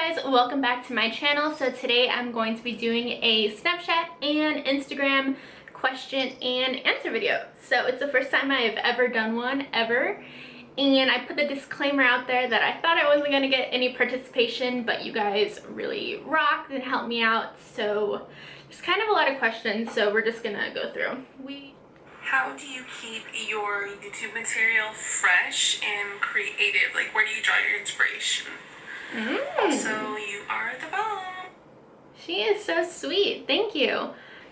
guys, welcome back to my channel. So today I'm going to be doing a Snapchat and Instagram question and answer video. So it's the first time I've ever done one ever, and I put the disclaimer out there that I thought I wasn't going to get any participation, but you guys really rocked and helped me out. So there's kind of a lot of questions, so we're just gonna go through. How do you keep your YouTube material fresh and creative? Like, where do you draw your inspiration? Also, you are the bomb. She is so sweet. Thank you.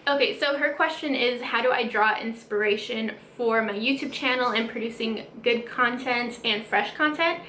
Okay, so her question is, how do I draw inspiration for my YouTube channel and producing good content and fresh content?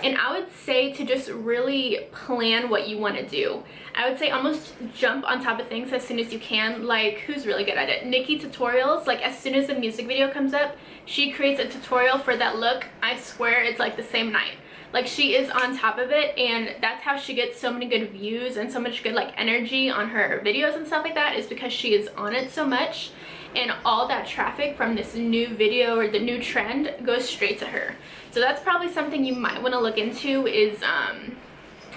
And I would say to just really plan what you want to do. I would say almost jump on top of things as soon as you can. Like, who's really good at it? Nikki Tutorials. Like, as soon as the music video comes up, she creates a tutorial for that look. I swear it's like the same night. Like, she is on top of it, and that's how she gets so many good views and so much good like energy on her videos and stuff like that, is because she is on it so much, and all that traffic from this new video or the new trend goes straight to her. So that's probably something you might want to look into, is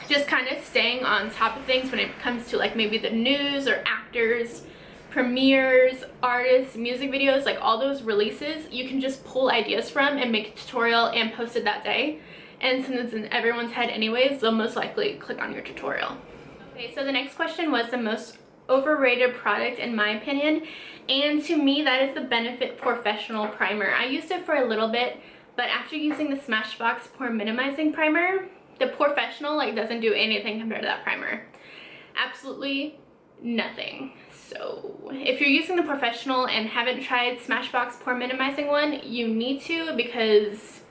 just kind of staying on top of things when it comes to like maybe the news or actors, premieres, artists, music videos, like all those releases you can just pull ideas from and make a tutorial and post it that day. And since it's in everyone's head anyways, they'll most likely click on your tutorial. Okay, so the next question was the most overrated product in my opinion, and to me that is the Benefit Professional Primer. I used it for a little bit, but after using the Smashbox Pore Minimizing Primer, the Professional like doesn't do anything compared to that primer. Absolutely nothing. So if you're using the Professional and haven't tried Smashbox Pore Minimizing one, you need to, because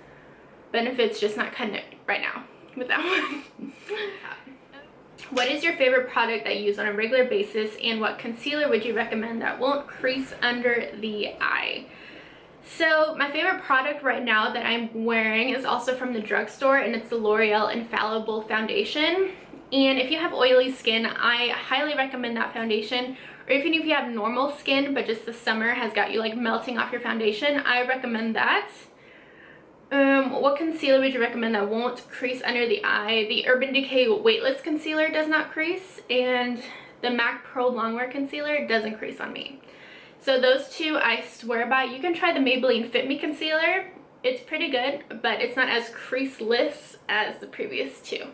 Benefit's just not cutting it right now with that one. What is your favorite product that you use on a regular basis, and what concealer would you recommend that won't crease under the eye? So my favorite product right now that I'm wearing is also from the drugstore, and it's the L'Oreal Infallible Foundation. And if you have oily skin, I highly recommend that foundation. Or even if you have normal skin but just the summer has got you like melting off your foundation, I recommend that. What concealer would you recommend that won't crease under the eye? The Urban Decay Weightless Concealer does not crease, and the MAC Pro Longwear Concealer doesn't crease on me. So those two I swear by. You can try the Maybelline Fit Me Concealer. It's pretty good, but it's not as creaseless as the previous two.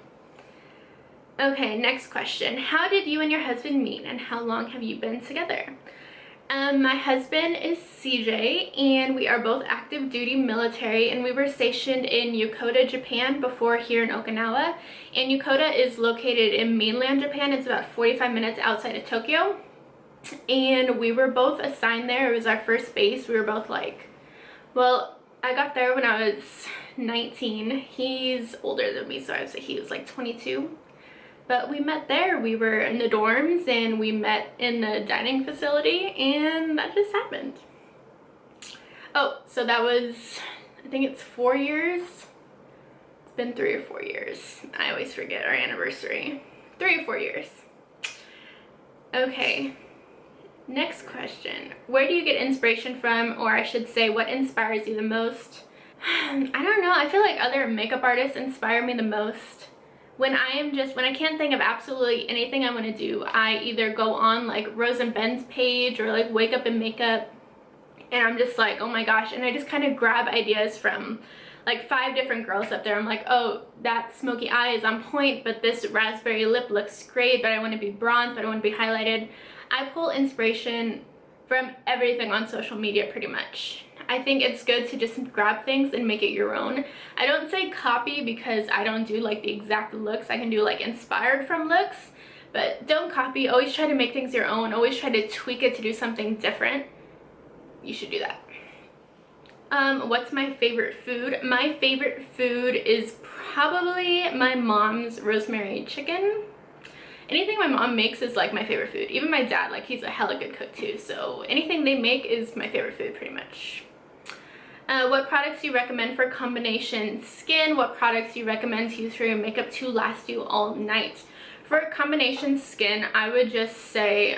Okay, next question. How did you and your husband meet, and how long have you been together? My husband is CJ, and we are both active duty military, and we were stationed in Yokota, Japan before here in Okinawa. And Yokota is located in mainland Japan. It's about 45 minutes outside of Tokyo. And we were both assigned there. It was our first base. We were both like, well, I got there when I was 19. He's older than me, so I would say he was like 22. But we met there. We were in the dorms and we met in the dining facility, and that just happened. Oh, so that was, I think it's 4 years. It's been 3 or 4 years. I always forget our anniversary. 3 or 4 years. Okay, next question. Where do you get inspiration from, or I should say, what inspires you the most? I don't know. I feel like other makeup artists inspire me the most. When I can't think of absolutely anything I want to do, I either go on like Rose and Ben's page or like Wake Up in Makeup, and I'm just like, oh my gosh, and I just kind of grab ideas from like 5 different girls up there. I'm like, oh, that smoky eye is on point, but this raspberry lip looks great, but I want to be bronzed, but I want to be highlighted. I pull inspiration from everything on social media pretty much. I think it's good to just grab things and make it your own. I don't say copy, because I don't do like the exact looks. I can do like inspired from looks, but don't copy. Always try to make things your own. Always try to tweak it to do something different. You should do that. What's my favorite food? My favorite food is probably my mom's rosemary chicken. Anything my mom makes is like my favorite food. Even my dad, like, he's a hella good cook too, so anything they make is my favorite food pretty much. What products do you recommend for combination skin? What products do you recommend to use for your makeup to last you all night? For combination skin, I would just say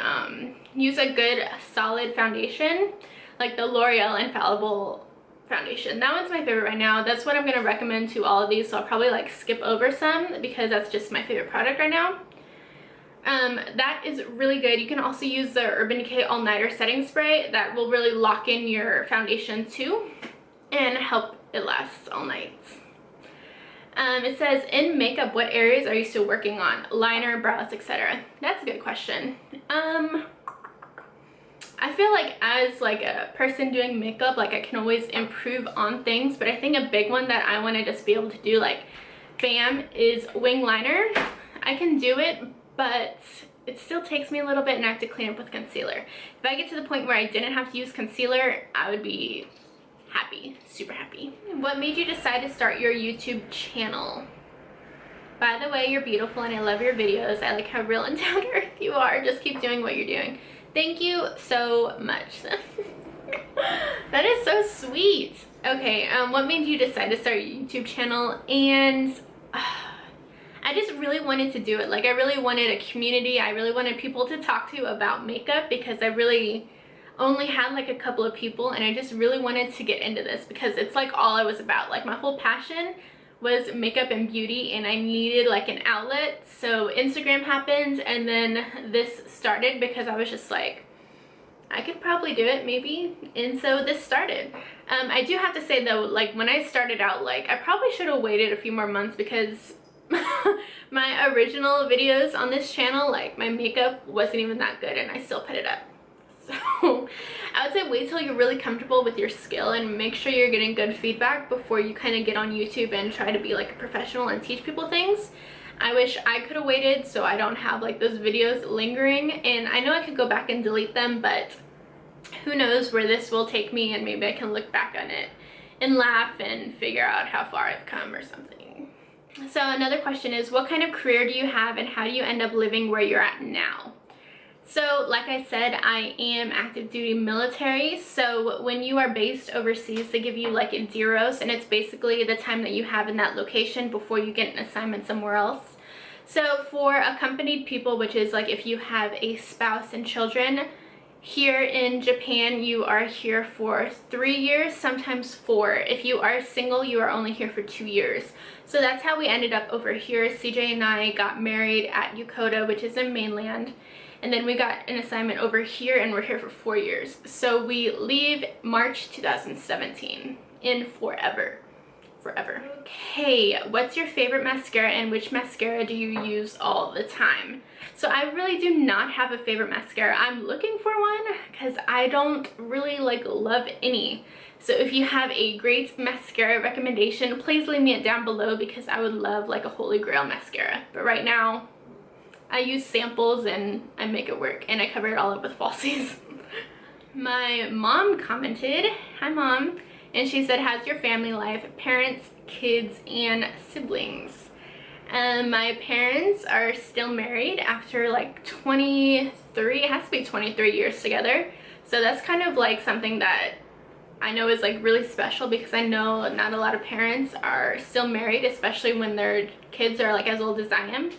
use a good solid foundation, like the L'Oreal Infallible foundation. That one's my favorite right now. That's what I'm going to recommend to all of these, so I'll probably like skip over some because that's just my favorite product right now. That is really good. You can also use the Urban Decay All Nighter Setting Spray. That will really lock in your foundation too and help it last all night. It says, in makeup, what areas are you still working on? Liner, brows, etc. That's a good question. I feel like as like a person doing makeup, like I can always improve on things, but I think a big one that I want to just be able to do, like bam, is wing liner. I can do it, but it still takes me a little bit and I have to clean up with concealer. If I get to the point where I didn't have to use concealer, I would be happy, super happy. What made you decide to start your YouTube channel? By the way, you're beautiful and I love your videos. I like how real and down to earth you are. Just keep doing what you're doing. Thank you so much. That is so sweet. Okay, what made you decide to start your YouTube channel? And I just really wanted to do it. Like I really wanted a community. I really wanted people to talk to about makeup because I really only had like a couple of people and I just really wanted to get into this because it's like all I was about. Like my whole passion was makeup and beauty and I needed like an outlet. So Instagram happened and then this started because I was just like, I could probably do it maybe, and so this started. I do have to say though, like when I started out, like I probably should have waited a few more months because my original videos on this channel, like my makeup wasn't even that good and I still put it up. So I would say wait till you're really comfortable with your skill and make sure you're getting good feedback before you kind of get on YouTube and try to be like a professional and teach people things. I wish I could have waited so I don't have like those videos lingering, and I know I could go back and delete them, but who knows where this will take me, and maybe I can look back on it and laugh and figure out how far I've come or something. So another question is, what kind of career do you have and how do you end up living where you're at now? So like I said, I am active duty military, so when you are based overseas they give you like a DEROS, and it's basically the time that you have in that location before you get an assignment somewhere else. So for accompanied people, which is like if you have a spouse and children, here in Japan you are here for 3 years, sometimes 4. If you are single, you are only here for 2 years. So that's how we ended up over here. CJ and I got married at Yokota, which is in mainland. And then we got an assignment over here and we're here for 4 years. So we leave March 2017 in forever. Forever. Okay, what's your favorite mascara and which mascara do you use all the time? So I really do not have a favorite mascara. I'm looking for one because I don't really like love any. So if you have a great mascara recommendation, please leave me it down below because I would love like a holy grail mascara. But right now, I use samples and I make it work, and I cover it all up with falsies. My mom commented, hi mom, and she said, how's your family life, parents, kids, and siblings? My parents are still married after like 23, it has to be 23 years together. So that's kind of like something that I know is like really special because I know not a lot of parents are still married, especially when their kids are like as old as I am.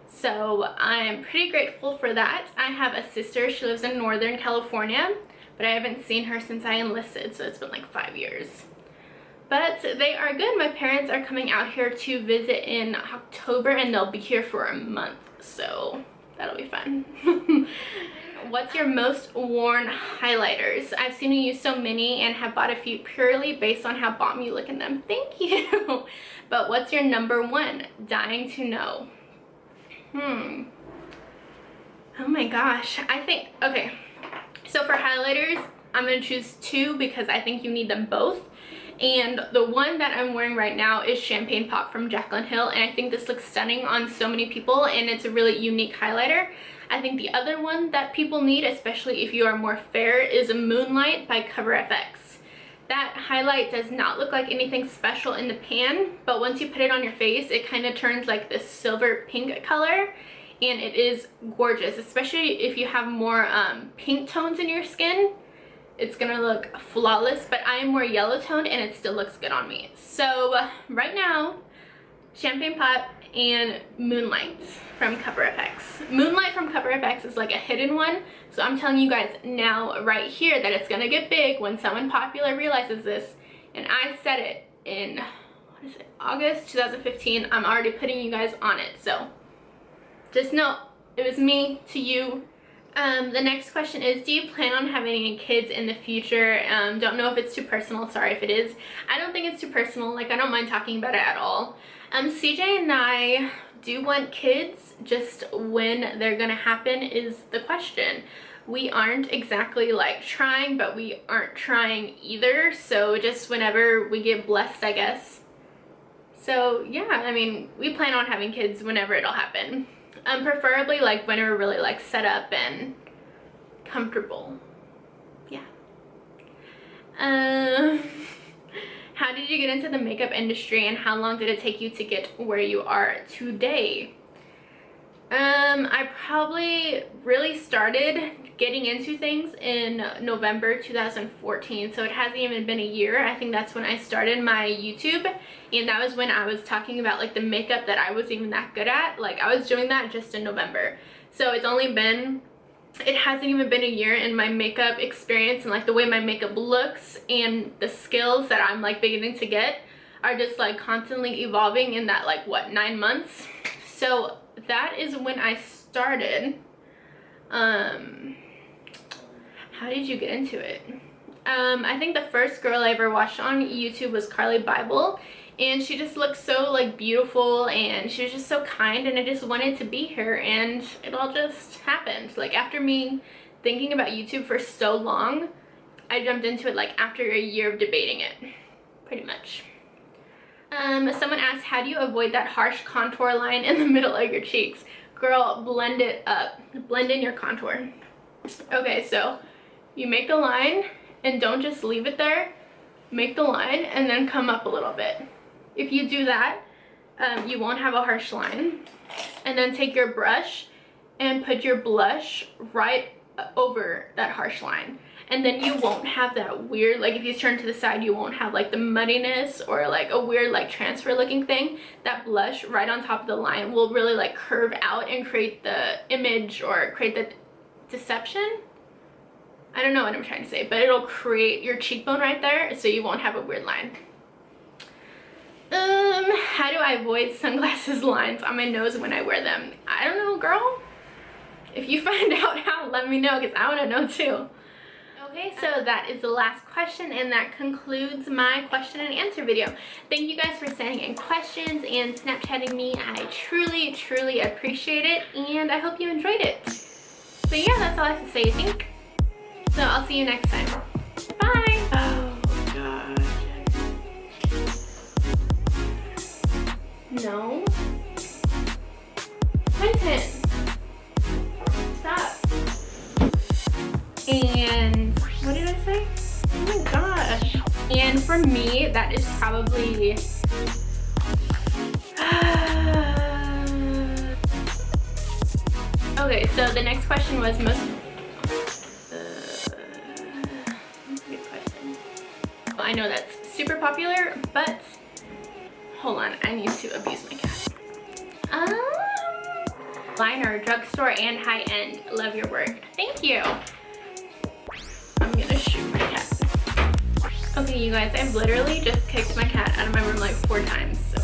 So I'm pretty grateful for that. I have a sister, she lives in Northern California, but I haven't seen her since I enlisted, so it's been like 5 years. But they are good. My parents are coming out here to visit in October and they'll be here for a month, so that'll be fun. What's your most worn highlighters? I've seen you use so many and have bought a few purely based on how bomb you look in them. Thank you. But what's your number one? Dying to know. Oh my gosh, I think, okay, so for highlighters, I'm going to choose 2 because I think you need them both. And the one that I'm wearing right now is Champagne Pop from Jaclyn Hill, and I think this looks stunning on so many people, and it's a really unique highlighter. I think the other one that people need, especially if you are more fair, is a Moonlight by Cover FX. That highlight does not look like anything special in the pan, but once you put it on your face, it kind of turns like this silver pink color, and it is gorgeous, especially if you have more pink tones in your skin. It's gonna look flawless, but I am more yellow toned and it still looks good on me. So right now, Champagne Pop and Moonlight from Cover FX. Moonlight from Cover FX is like a hidden one, so I'm telling you guys now right here that it's gonna get big when someone popular realizes this. and I said it in, what is it, August 2015. I'm already putting you guys on it, so just know it was me to you. The next question is, do you plan on having any kids in the future? Don't know if it's too personal, sorry if it is. I don't think it's too personal, like I don't mind talking about it at all. CJ and I do want kids, just when they're gonna happen is the question. We aren't exactly like trying, but we aren't trying either, so just whenever we get blessed, I guess. So yeah, I mean, we plan on having kids whenever it'll happen. Preferably like when we're really like set up and comfortable. Yeah. How did you get into the makeup industry, and how long did it take you to get where you are today? I probably really started getting into things in November 2014, so it hasn't even been a year. I think that's when I started my YouTube, and that was when I was talking about like the makeup that I wasn't even that good at. Like I was doing that just in November, so it hasn't even been a year, in my makeup experience and like the way my makeup looks and the skills that I'm like beginning to get are just like constantly evolving in that like, what, 9 months. So that is when I started. How did you get into it? I think the first girl I ever watched on YouTube was Carly Bible, and she just looked so like beautiful, and she was just so kind, and I just wanted to be her, and it all just happened. Like after me thinking about YouTube for so long, I jumped into it like after a year of debating it, pretty much. Someone asked, how do you avoid that harsh contour line in the middle of your cheeks? Girl, blend it up. Blend in your contour. Okay, so you make the line and don't just leave it there. Make the line and then come up a little bit. If you do that, you won't have a harsh line. And then take your brush and put your blush right over that harsh line. And then you won't have that weird, like if you turn to the side, you won't have like the muddiness or like a weird like transfer looking thing. That blush right on top of the line will really like curve out and create the image, or create the deception. I don't know what I'm trying to say, but it'll create your cheekbone right there, so you won't have a weird line. How do I avoid sunglasses lines on my nose when I wear them? I don't know, girl. If you find out how, let me know, because I want to know too. Okay, so that is the last question, and that concludes my question and answer video. Thank you guys for sending in questions and Snapchatting me. I truly, truly appreciate it, and I hope you enjoyed it. So yeah, that's all I have to say, I think. So I'll see you next time. Bye! Oh, God. No. Quentin. Stop. And what did I say? Oh my gosh. And for me, that is probably okay, so the next question was most good question. Well, I know that's super popular, but hold on, I need to abuse my cat. Liner, drugstore, and high-end. Love your work. Thank you. I'm gonna shoot my cat. Okay, you guys, I've literally just kicked my cat out of my room like 4 times, so